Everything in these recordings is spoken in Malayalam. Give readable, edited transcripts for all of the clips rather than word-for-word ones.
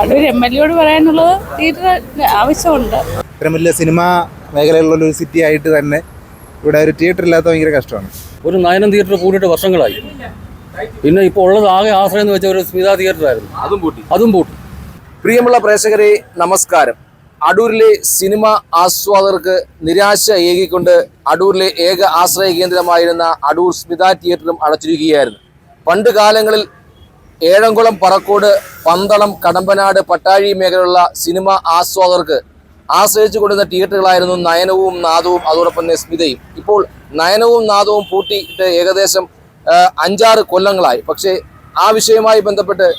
അടൂർ MLA പറയാനുള്ളത് തിയേറ്റർ ആവശ്യമുണ്ട്. ഇത്രയും വലിയ സിനിമാ മേഖലയിലുള്ള ഒരു സിറ്റി ആയിട്ട് തന്നെ ഇവിടെ ഒരു തിയേറ്റർ ഇല്ലാത്ത ഭയങ്കര കഷ്ടമാണ്. ഒരു നയനം തിയേറ്റർ കൂടിയിട്ട് വർഷങ്ങളായി. പിന്നെ ഇപ്പോൾ ഉള്ളത് ആകെ ആശ്രയം എന്ന് വെച്ച ഒരു സ്മിത തിയേറ്റർ ആയിരുന്നു, അതും പൂട്ടി. പ്രിയമുള്ള പ്രേക്ഷകരെ നമസ്കാരം. അടൂരിലെ സിനിമ ആസ്വാദകർക്ക് നിരാശ ഏകിക്കൊണ്ട് അടൂരിലെ ഏക ആശ്രയ കേന്ദ്രമായിരുന്ന അടൂർ സ്മിത തിയേറ്ററും അടച്ചിരിക്കുകയായിരുന്നു. പണ്ട് കാലങ്ങളിൽ ഏഴംകുളം, പറക്കോട്, പന്തളം, കടമ്പനാട്, പട്ടാഴി മേഖലയിലുള്ള സിനിമ ആസ്വാദകർക്ക് ആശ്രയിച്ചു കൊണ്ടിരുന്ന തിയേറ്ററുകളായിരുന്നു നയനവും നാദവും, അതോടൊപ്പം തന്നെ സ്മിതയും. ഇപ്പോൾ നയനവും നാദവും പൂട്ടിയിട്ട് ഏകദേശം 5-6 കൊല്ലങ്ങളായി. പക്ഷേ ആ വിഷയവുമായി ബന്ധപ്പെട്ട്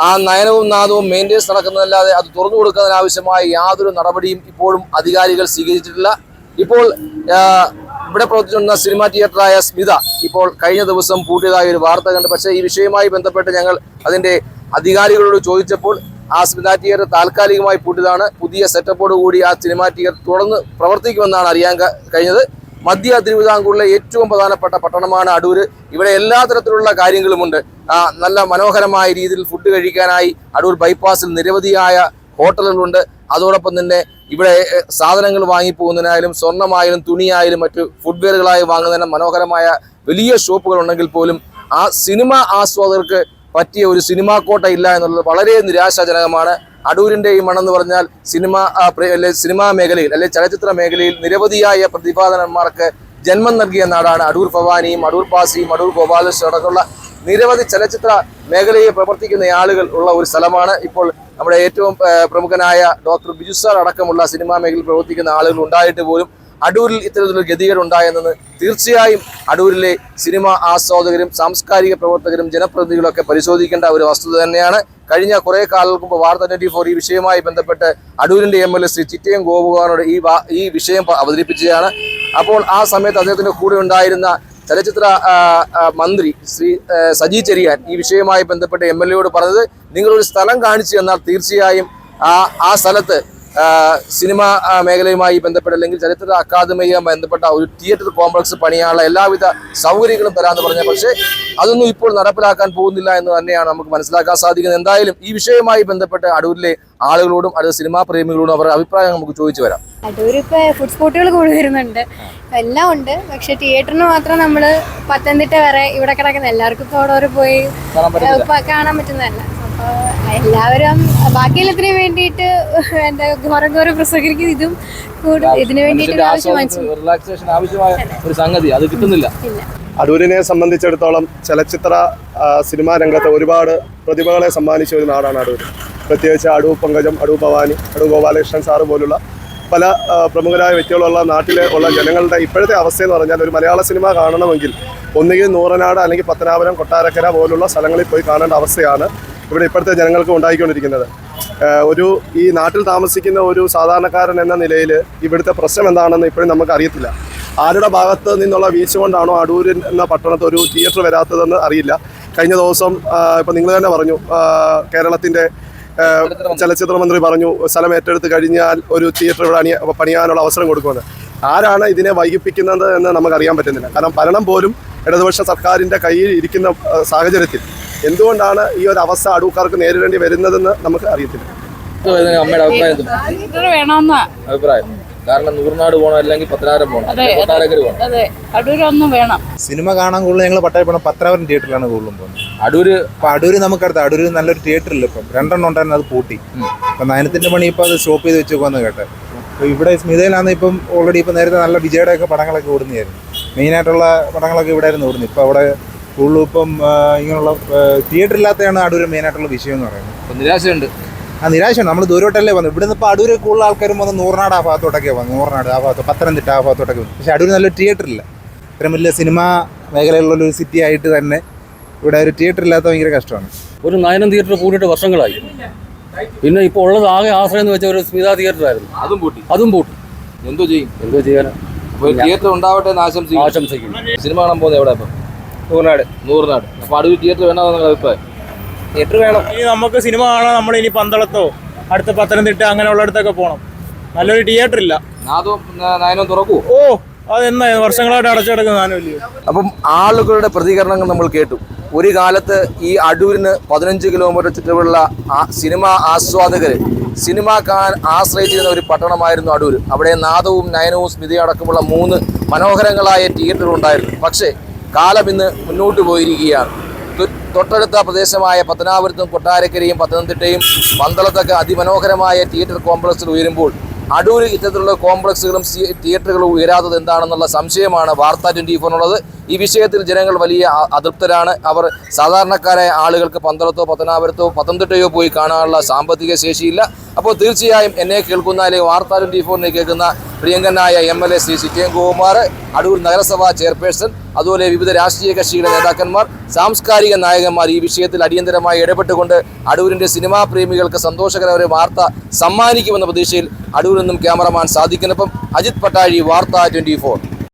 ആ നയനവും നാദവും മെയിൻ്റെനൻസ് നടക്കുന്നതല്ലാതെ അത് തുറന്നു കൊടുക്കുന്നതിനാവശ്യമായ യാതൊരു നടപടിയും ഇപ്പോഴും അധികാരികൾ സ്വീകരിച്ചിട്ടില്ല. ഇപ്പോൾ ഇവിടെ പ്രവർത്തിച്ചിരുന്ന സിനിമാ തിയേറ്ററായ സ്മിത ഇപ്പോൾ കഴിഞ്ഞ ദിവസം പൂട്ടിയതായ ഒരു വാർത്ത കണ്ട്. പക്ഷേ ഈ വിഷയവുമായി ബന്ധപ്പെട്ട് ഞങ്ങൾ അതിൻ്റെ അധികാരികളോട് ചോദിച്ചപ്പോൾ ആ സ്മിത തിയേറ്റർ താൽക്കാലികമായി പൂട്ടിയതാണ്. പുതിയ സെറ്റപ്പോട് കൂടി ആ സിനിമാ തിയേറ്റർ തുടർന്ന് പ്രവർത്തിക്കുമെന്നാണ് അറിയാൻ കഴിഞ്ഞത്. മധ്യ തിരുവിതാംകൂറിലെ ഏറ്റവും പ്രധാനപ്പെട്ട പട്ടണമാണ് അടൂര്. ഇവിടെ എല്ലാ തരത്തിലുള്ള കാര്യങ്ങളുമുണ്ട്. നല്ല മനോഹരമായ രീതിയിൽ ഫുഡ് കഴിക്കാനായി അടൂർ ബൈപ്പാസിൽ നിരവധിയായ ഹോട്ടലുകളുണ്ട്. അതോടൊപ്പം തന്നെ ഇവിടെ സാധനങ്ങൾ വാങ്ങിപ്പോകുന്നതിനായാലും സ്വർണ്ണമായാലും തുണിയായാലും മറ്റു ഫുഡ്വെയറുകളായി വാങ്ങുന്നതിന് മനോഹരമായ വലിയ ഷോപ്പുകൾ ഉണ്ടെങ്കിൽ പോലും ആ സിനിമ ആസ്വാദകർക്ക് പറ്റിയ ഒരു സിനിമാ കോട്ട ഇല്ല എന്നുള്ളത് വളരെ നിരാശാജനകമാണ്. അടൂരിൻ്റെ ഈ മണ്ണെന്ന് പറഞ്ഞാൽ സിനിമാ മേഖലയിൽ അല്ലെങ്കിൽ ചലച്ചിത്ര മേഖലയിൽ നിരവധിയായ പ്രതിഭാധനന്മാർക്ക് ജന്മം നൽകിയ നാടാണ്. അടൂർ ഭവാനിയും അടൂർ പാസിയും അടൂർ ഗോപാലകൃഷ്ണൻ അടക്കമുള്ള നിരവധി ചലച്ചിത്ര മേഖലയിൽ പ്രവർത്തിക്കുന്ന ആളുകൾ ഉള്ള ഒരു സ്ഥലമാണ്. ഇപ്പോൾ നമ്മുടെ ഏറ്റവും പ്രമുഖനായ ഡോക്ടർ ബിജു സാർ അടക്കമുള്ള സിനിമാ മേഖലയിൽ പ്രവർത്തിക്കുന്ന ആളുകൾ ഉണ്ടായിട്ട് പോലും അടൂരിൽ ഇത്തരത്തിലൊരു ഗതികേട് ഉണ്ടായെന്ന് തീർച്ചയായും അടൂരിലെ സിനിമാ ആസ്വാദകരും സാംസ്കാരിക പ്രവർത്തകരും ജനപ്രതിനിധികളൊക്കെ പരിശോധിക്കേണ്ട ഒരു വസ്തുത തന്നെയാണ്. കഴിഞ്ഞ കുറേ കാലങ്ങൾക്ക് മുമ്പ് വാർത്ത 24 ഈ വിഷയവുമായി ബന്ധപ്പെട്ട് അടൂരിൻ്റെ MLA ശ്രീ ചിറ്റയം ഗോപകുമാറിനോട് ഈ വിഷയം അവതരിപ്പിച്ചതാണ്. അപ്പോൾ ആ സമയത്ത് അദ്ദേഹത്തിൻ്റെ കൂടെ ഉണ്ടായിരുന്ന ചലച്ചിത്ര മന്ത്രി ശ്രീ സജി ചെറിയാൻ ഈ വിഷയവുമായി ബന്ധപ്പെട്ട് MLA പറഞ്ഞത്, നിങ്ങളൊരു സ്ഥലം കാണിച്ചു തന്നാൽ തീർച്ചയായും ആ സ്ഥലത്ത് സിനിമാ മേഖലയുമായി ബന്ധപ്പെട്ട അല്ലെങ്കിൽ ചലച്ചിത്ര അക്കാദമിയുമായി ബന്ധപ്പെട്ട ഒരു തിയേറ്റർ കോംപ്ലക്സ് പണിയാനുള്ള എല്ലാവിധ സൗകര്യങ്ങളും തരാമെന്ന് പറഞ്ഞ. പക്ഷേ അതൊന്നും ഇപ്പോൾ നടപ്പിലാക്കാൻ പോകുന്നില്ല എന്ന് തന്നെയാണ് നമുക്ക് മനസ്സിലാക്കാൻ സാധിക്കുന്നത്. എന്തായാലും ഈ വിഷയവുമായി ബന്ധപ്പെട്ട് അടൂരിലെ ആളുകളോടും അടുത്ത സിനിമാ പ്രേമികളോടും അവരുടെ അഭിപ്രായം നമുക്ക് ചോദിച്ചു വരാം. അടൂർ ഇപ്പോൾ ഫുഡ് സ്പോട്ടുകൾ കൂടി വരുന്നുണ്ട്, എല്ലാം ഉണ്ട്. പക്ഷെ തിയേറ്ററിന് മാത്രം നമ്മൾ പത്തനംതിട്ട വരെ ഇവിടെ കിടക്കുന്ന എല്ലാവർക്കും ഇപ്പോൾ അവിടെ പോയി കാണാൻ പറ്റുന്നതല്ല. അപ്പോൾ എല്ലാവരും ബാക്കിയെല്ലാത്തിനും വേണ്ടിയിട്ട് എന്താ ഘോരം പ്രസംഗിക്കും. ഇതും ഇതിനു വേണ്ടിയിട്ട് അടൂരിനെ സംബന്ധിച്ചിടത്തോളം ചലച്ചിത്ര സിനിമാ രംഗത്ത് ഒരുപാട് പ്രതിഭകളെ സമ്മാനിച്ച ഒരു നാടാണ് അടൂർ. പ്രത്യേകിച്ച് അടൂർ പങ്കജം, അടൂർ ഭവാനി, അടൂർ ഗോപാലകൃഷ്ണൻ സാറ് പോലുള്ള പല പ്രമുഖരായ വ്യക്തികളുള്ള നാട്ടിലെ ഉള്ള ജനങ്ങളുടെ ഇപ്പോഴത്തെ അവസ്ഥയെന്ന് പറഞ്ഞാൽ ഒരു മലയാള സിനിമ കാണണമെങ്കിൽ ഒന്നുകിൽ നൂറനാട് അല്ലെങ്കിൽ പത്തനാപുരം, കൊട്ടാരക്കര പോലുള്ള സ്ഥലങ്ങളിൽ പോയി കാണേണ്ട അവസ്ഥയാണ് ഇവിടെ ഇപ്പോഴത്തെ ജനങ്ങൾക്ക് ഉണ്ടായിക്കൊണ്ടിരിക്കുന്നത്. ഈ നാട്ടിൽ താമസിക്കുന്ന ഒരു സാധാരണക്കാരൻ എന്ന നിലയിൽ ഇവിടുത്തെ പ്രശ്നം എന്താണെന്ന് ഇപ്പോഴും നമുക്ക് അറിയത്തില്ല. ആരുടെ ഭാഗത്ത് നിന്നുള്ള വീഴ്ച കൊണ്ടാണോ അടൂർ എന്ന പട്ടണത്ത് ഒരു തിയേറ്റർ വരാത്തതെന്ന് അറിയില്ല. കഴിഞ്ഞ ദിവസം ഇപ്പം നിങ്ങൾ തന്നെ പറഞ്ഞു, കേരളത്തിൻ്റെ ചലച്ചിത്ര മന്ത്രി പറഞ്ഞു സ്ഥലം ഏറ്റെടുത്ത് കഴിഞ്ഞാൽ ഒരു തിയേറ്റർ ഇവിടെ പണിയാനുള്ള അവസരം കൊടുക്കുമെന്ന്. ആരാണ് ഇതിനെ വൈകിപ്പിക്കുന്നത് എന്ന് നമുക്കറിയാൻ പറ്റുന്നില്ല. കാരണം ഭരണം പോലും ഇടതുപക്ഷ സർക്കാരിൻ്റെ കയ്യിൽ ഇരിക്കുന്ന സാഹചര്യത്തിൽ എന്തുകൊണ്ടാണ് ഈ ഒരു അവസ്ഥ അടൂർക്കാർക്ക് നേരിടേണ്ടി വരുന്നതെന്ന് നമുക്ക് അറിയത്തില്ല. അമ്മയുടെ അഭിപ്രായം കാരണം നൂറിനാട് പോകണം, അല്ലെങ്കിൽ പത്തനാപുരം പോകണം, കൊട്ടാരക്കര പോകണം. അടൂരൊന്നും വേണം. സിനിമ കാണാൻ കൂടുതൽ ഞങ്ങൾ പട്ടായപ്പണം പത്തനാപുരം തിയേറ്ററിലാണ് കൂടുതലും പോകുന്നത്. അടൂര് നമുക്കടുത്ത് അടൂര് നല്ലൊരു തിയേറ്ററില്ല. ഇപ്പം 2 ഉണ്ടായിരുന്നു, അത് പൂട്ടി. അപ്പം നയനത്തിൻ്റെ പണി ഇപ്പോൾ അത് സ്റ്റോപ്പ് ചെയ്ത് വെച്ചേക്കുമെന്ന് കേട്ടെ. അപ്പോൾ ഇവിടെ സ്മിതയിലാണ് ഇപ്പം ഓൾറെഡി ഇപ്പം നേരത്തെ നല്ല വിജയുടെയൊക്കെ പടങ്ങളൊക്കെ ഓടുന്നതായിരുന്നു. മെയിനായിട്ടുള്ള പടങ്ങളൊക്കെ ഇവിടെ ആയിരുന്നു ഓടുന്നത്. ഇപ്പോൾ അവിടെ കൂടുതലും ഇപ്പം ഇങ്ങനെയുള്ള തിയേറ്റർ ഇല്ലാത്തതാണ് അടൂര് മെയിനായിട്ടുള്ള വിഷയം എന്ന് പറയുന്നത്. നിരാശയുണ്ട്. നിരാശയാണ്. നമ്മൾ ദൂരോട്ടല്ലേ വന്നു. ഇവിടുന്ന് ഇപ്പോൾ അടൂര് കൂടുതൽ ആൾക്കാരും വന്ന് നൂറിനാട് ആ ഭാഗത്തോട്ടൊക്കെ വന്നു, നൂറിനാട് ആ ഭാഗത്ത്, പത്തനംതിട്ട ആ ഭാഗത്തോട്ടൊക്കെ വന്നു. പക്ഷേ അടൂര് നല്ലൊരു തിയേറ്റർ ഇല്ല. ഇത്രയും വലിയ സിനിമാ മേഖലയിലുള്ളൊരു സിറ്റി ആയിട്ട് തന്നെ ഇവിടെ ഒരു തിയേറ്റർ ഇല്ലാത്ത ഭയങ്കര കഷ്ടമാണ്. ഒരു നയനം തിയേറ്റർ കൂടിയിട്ട് വർഷങ്ങളായി. പിന്നെ ഇപ്പോൾ ഉള്ളത് ആകെ ആശ്രയം എന്ന് വെച്ച ഒരു സ്മിത തിയേറ്റർ ആയിരുന്നു, അതും പൂട്ടി. എന്തോ ചെയ്യാനാ? തിയേറ്റർ ഉണ്ടാവട്ടെ എന്ന് ആശംസിക്കുന്നു. സിനിമ കാണാൻ പോകുന്നത് എവിടെ? ഇപ്പം നൂറിനാട്. അപ്പോൾ അടൂർ തിയേറ്റർ വേണമെന്നുള്ള അഭിപ്രായം? തിയേറ്റർ വേണം. ഇനി നമുക്ക് സിനിമ കാണാൻ നമ്മൾ ഇനി പന്തളത്തോ അടുത്ത പത്തനംതിട്ട അങ്ങനെയുള്ളിടത്തൊക്കെ പോകണം. നല്ലൊരു തിയേറ്റർ ഇല്ല. നയനം തുറക്കൂ? അതെന്നാ വർഷങ്ങളായിട്ട് അടച്ചടക്കുന്ന സാധനമില്ലയോ. അപ്പം ആളുകളുടെ പ്രതികരണങ്ങൾ നമ്മൾ കേട്ടു. ഒരു കാലത്ത് ഈ അടൂരിന് 15 കിലോമീറ്റർ ചുറ്റുമുള്ള സിനിമാ ആസ്വാദകർ സിനിമ കാണാൻ ആശ്രയിച്ചിരുന്ന ഒരു പട്ടണമായിരുന്നു അടൂർ. അവിടെ നാദവും നയനവും സ്മിതയും അടക്കമുള്ള 3 മനോഹരങ്ങളായ തിയേറ്ററുകൾ ഉണ്ടായിരുന്നു. പക്ഷേ കാലം ഇന്ന് മുന്നോട്ട് പോയിരിക്കുകയാണ്. തൊട്ടടുത്ത പ്രദേശമായ പത്തനാപുരത്തും കൊട്ടാരക്കരയും പത്തനംതിട്ടയും പന്തളത്തൊക്കെ അതിമനോഹരമായ തിയേറ്റർ കോംപ്ലക്സുകൾ ഉയരുമ്പോൾ അടൂർ ഇത്തരത്തിലുള്ള കോംപ്ലക്സുകളും തിയേറ്ററുകളും ഉയരാത്തത് എന്താണെന്നുള്ള സംശയമാണ് വാർത്ത 24-നുള്ളത്. ഈ വിഷയത്തിൽ ജനങ്ങൾ വലിയ അതൃപ്തരാണ്. അവർ സാധാരണക്കാരായ ആളുകൾക്ക് പന്തളത്തോ പത്തനാപുരത്തോ പത്തനംതിട്ടയോ പോയി കാണാനുള്ള സാമ്പത്തിക ശേഷിയില്ല. അപ്പോൾ തീർച്ചയായും എന്നെ കേൾക്കുന്ന അല്ലെങ്കിൽ വാർത്ത 24-നെ കേൾക്കുന്ന പ്രിയങ്കനായ MLA ശ്രീ സിറ്റിയൻ ഗോകുമാർ, അടൂർ നഗരസഭാ ചെയർപേഴ്സൺ, അതുപോലെ വിവിധ രാഷ്ട്രീയ കക്ഷികളുടെ നേതാക്കന്മാർ, സാംസ്കാരിക നായകന്മാർ ഈ വിഷയത്തിൽ അടിയന്തരമായി ഇടപെട്ടുകൊണ്ട് അടൂരിൻ്റെ സിനിമാ പ്രേമികൾക്ക് സന്തോഷകരമായ വാർത്ത സമ്മാനിക്കുമെന്ന പ്രതീക്ഷയിൽ അടൂരിൽ നിന്നും ക്യാമറമാൻ സാദിഖിനൊപ്പം അജിത് പട്ടാഴി, വാർത്ത 24.